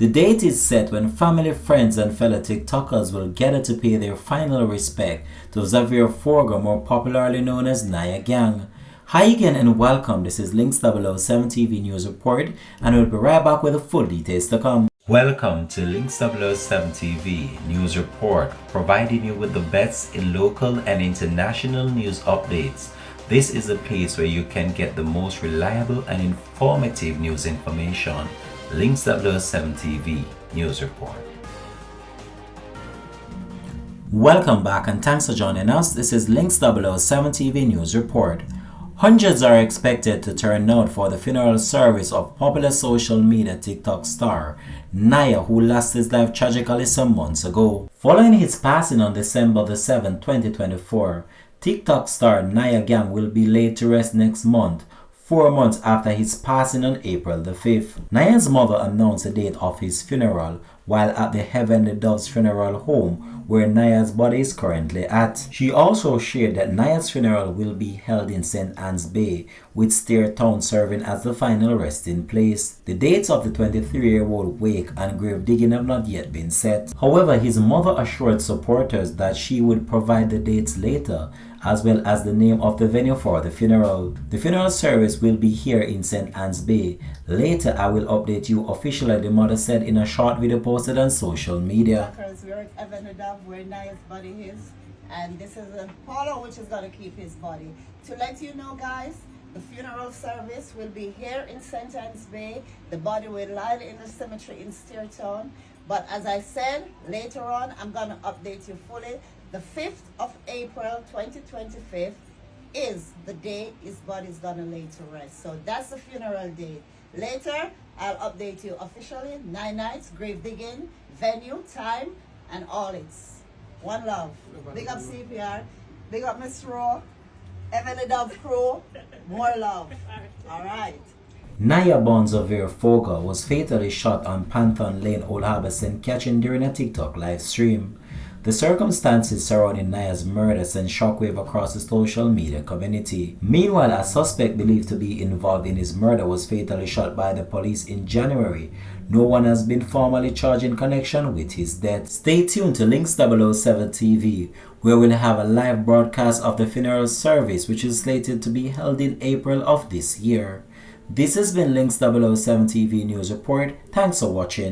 The date is set when family, friends, and fellow TikTokers will gather to pay their final respect to Xavier Forger, more popularly known as Niah Gang. Hi again and welcome. This is Links 007 TV News Report, and we'll be right back with the full details to come. Welcome to Links 007 TV News Report, providing you with the best in local and international news updates. This is a place where you can get the most reliable and informative news information. Links 007 TV News Report. Welcome back and thanks for joining us. This is Links 007 TV News Report. Hundreds are expected to turn out for the funeral service of popular social media TikTok star Niah, who lost his life tragically some months ago. Following his passing on December the 7th, 2024, TikTok star Niah Gang will be laid to rest next month, 4 months after his passing on April the 5th. Niah's mother announced the date of his funeral while at the Heavenly Dove's funeral home where Niah's body is currently at. She also shared that Niah's funeral will be held in St. Anne's Bay, with Steertown serving as the final resting place. The dates of the 23-year-old wake and grave digging have not yet been set. However, his mother assured supporters that she would provide the dates later, as well as the name of the venue for the funeral. The funeral service will be here in St. Anne's Bay. Later, I will update you officially, the mother said in a short video posted on social media. We're at Heavenly Dove where Niah's body is, and this is a parlor which is going to keep his body. To let you know, guys, the funeral service will be here in St. Anne's Bay. The body will lie in the cemetery in Steertown. But as I said, later on, I'm going to update you fully. The 5th of April 2025 is the day his body is going to lay to rest. So that's the funeral date. Later, I'll update you officially. 9 nights, grave digging, venue, time, and all it's. One love. Big up CPR. Big up Miss Raw. Heavenly Dove crew. More love. All right. Niah born Xavier Forger was fatally shot on Panthon Lane, Old Harbour, St. Catherine during a TikTok live stream. The circumstances surrounding Niah's murder sent shockwave across the social media community. Meanwhile, a suspect believed to be involved in his murder was fatally shot by the police in January. No one has been formally charged in connection with his death. Stay tuned to Links 007 TV, where we'll have a live broadcast of the funeral service, which is slated to be held in April of this year. This has been Links 007 TV News Report. Thanks for watching.